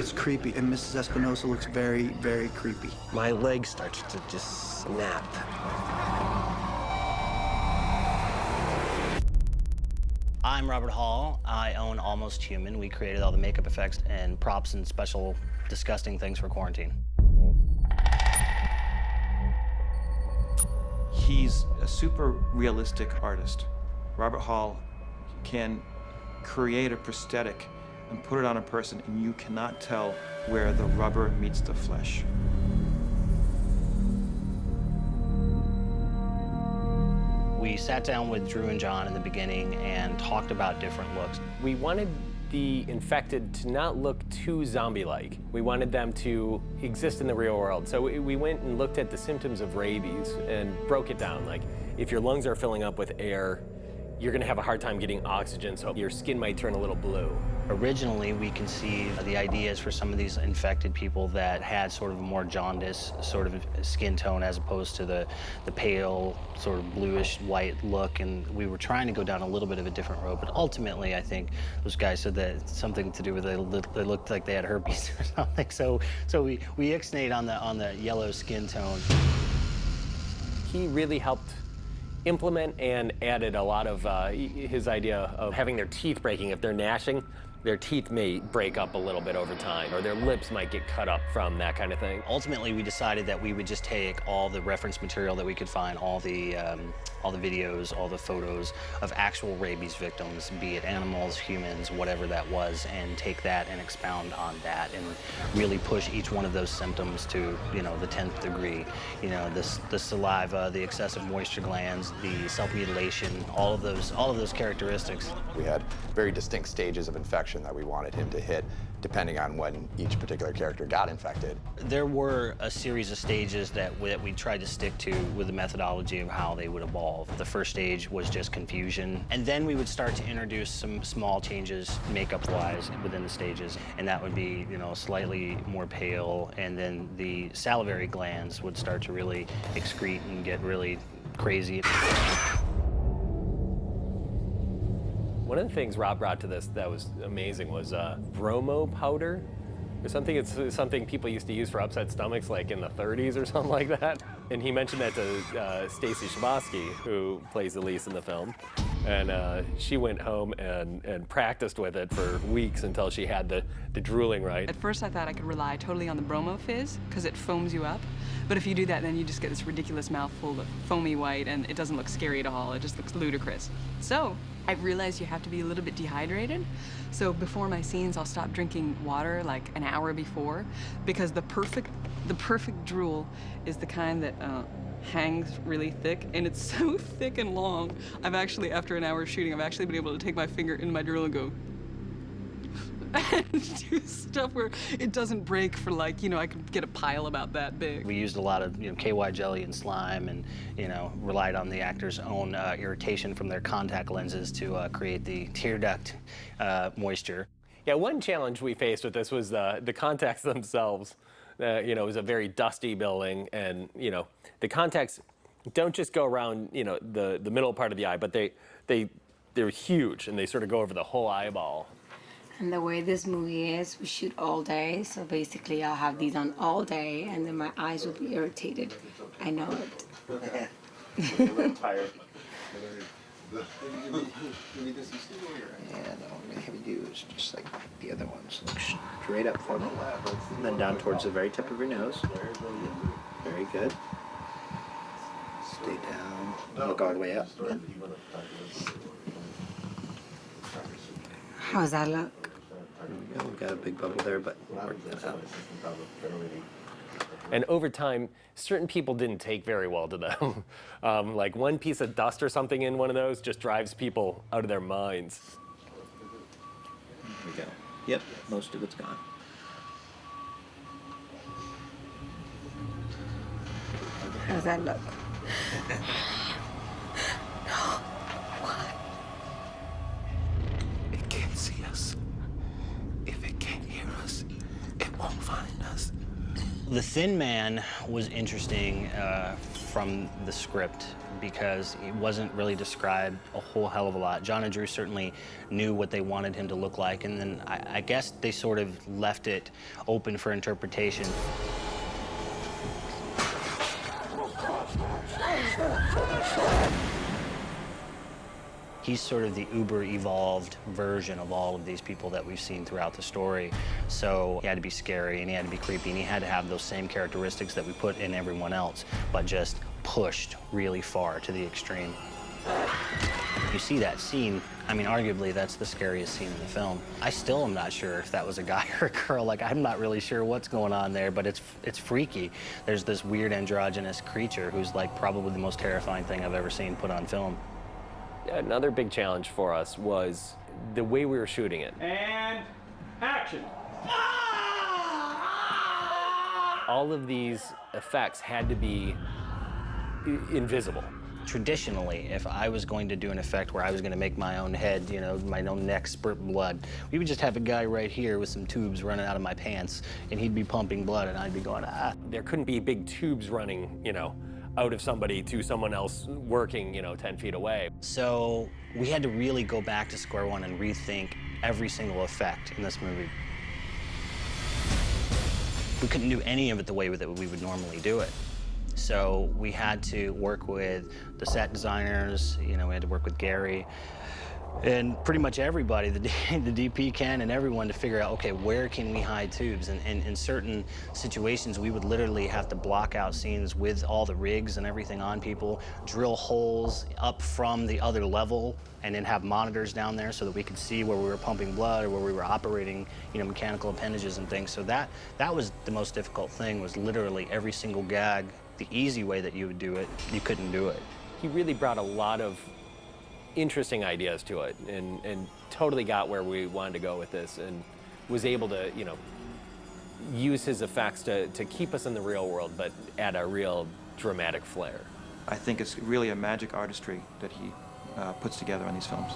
looks creepy, and Mrs. Espinosa looks very, very creepy. My leg starts to just snap. I'm Robert Hall. I own Almost Human. We created all the makeup effects and props and special disgusting things for quarantine. He's a super realistic artist. Robert Hall can create a prosthetic and put it on a person, and you cannot tell where the rubber meets the flesh. We sat down with Drew and John in the beginning and talked about different looks. We wanted the infected to not look too zombie-like. We wanted them to exist in the real world. So we went and looked at the symptoms of rabies and broke it down. Like, if your lungs are filling up with air, you're gonna have a hard time getting oxygen, so your skin might turn a little blue. Originally, we conceived the ideas for some of these infected people that had sort of a more jaundice sort of skin tone as opposed to the pale, sort of bluish white look. And we were trying to go down a little bit of a different road, but ultimately, I think those guys said that it's something to do with they looked like they had herpes or something. So we ixnayed on the yellow skin tone. He really helped implement and added a lot of his idea of having their teeth breaking. If they're gnashing, their teeth may break up a little bit over time, or their lips might get cut up from that kind of thing. Ultimately, we decided that we would just take all the reference material that we could find, all the videos, all the photos of actual rabies victims, be it animals, humans, whatever that was, and take that and expound on that and really push each one of those symptoms to, you know, the 10th degree. You know, the saliva, the excessive moisture glands, the self-mutilation, all of those characteristics. We had very distinct stages of infection that we wanted him to hit, depending on when each particular character got infected. There were a series of stages that we tried to stick to with the methodology of how they would evolve. The first stage was just confusion, and then we would start to introduce some small changes makeup-wise within the stages, and that would be, you know, slightly more pale, and then the salivary glands would start to really excrete and get really crazy. One of the things Rob brought to this that was amazing was bromo powder or something. It's something people used to use for upset stomachs like in the 30s or something like that. And he mentioned that to Stacy Shabosky, who plays Elise in the film. And she went home and practiced with it for weeks until she had the drooling right. At first I thought I could rely totally on the bromo fizz because it foams you up. But if you do that, then you just get this ridiculous mouthful of foamy white, and it doesn't look scary at all. It just looks ludicrous. So I realized you have to be a little bit dehydrated. So before my scenes, I'll stop drinking water like an hour before, because the perfect drool is the kind that hangs really thick, and it's so thick and long. I've actually, after an hour of shooting, I've actually been able to take my finger in my drool and go and do stuff where it doesn't break for, like, you know, I could get a pile about that big. We used a lot of, you know, KY jelly and slime, and, you know, relied on the actors' own irritation from their contact lenses to create the tear duct moisture. Yeah, one challenge we faced with this was the contacts themselves. You know, it was a very dusty building, and, you know, the contacts don't just go around, you know, the middle part of the eye, but they're huge, and they sort of go over the whole eyeball. And the way this movie is, we shoot all day, so basically I'll have these on all day, and then my eyes will be irritated. I know it. A little tired. Yeah, no, what we do is just like the other ones. Look straight up for me. And then down towards the very tip of your nose. Very good. Stay down. Look all the way up. Yeah. How does that look? There we go. We've got a big bubble there, but we'll work that out. And over time, certain people didn't take very well to them. Like one piece of dust or something in one of those just drives people out of their minds. There we go. Yep, most of it's gone. How does that look? It can't see us. If it can't hear us, it won't find us. The Thin Man was interesting from the script because it wasn't really described a whole hell of a lot. John and Drew certainly knew what they wanted him to look like, and then I guess they sort of left it open for interpretation. He's sort of the uber-evolved version of all of these people that we've seen throughout the story. So he had to be scary, and he had to be creepy, and he had to have those same characteristics that we put in everyone else, but just pushed really far to the extreme. You see that scene, I mean, arguably that's the scariest scene in the film. I still am not sure if that was a guy or a girl. Like, I'm not really sure what's going on there, but it's freaky. There's this weird androgynous creature who's like probably the most terrifying thing I've ever seen put on film. Another big challenge for us was the way we were shooting it. And action. All of these effects had to be invisible. Traditionally, if I was going to do an effect where I was going to make my own head, you know, my own neck spurt blood, we would just have a guy right here with some tubes running out of my pants, and he'd be pumping blood, and I'd be going, ah. There couldn't be big tubes running, you know, out of somebody to someone else working, you know, 10 feet away. So we had to really go back to square one and rethink every single effect in this movie. We couldn't do any of it the way that we would normally do it. So we had to work with the set designers, you know, we had to work with Gary, and pretty much everybody, the DP, Ken, and everyone to figure out, okay, where can we hide tubes? And in certain situations, we would literally have to block out scenes with all the rigs and everything on people, drill holes up from the other level, and then have monitors down there so that we could see where we were pumping blood or where we were operating, you know, mechanical appendages and things. So that was the most difficult thing, was literally every single gag. The easy way that you would do it, you couldn't do it. He really brought a lot of interesting ideas to it and totally got where we wanted to go with this and was able to, you know, use his effects to keep us in the real world, but add a real dramatic flair. I think it's really a magic artistry that he puts together on these films.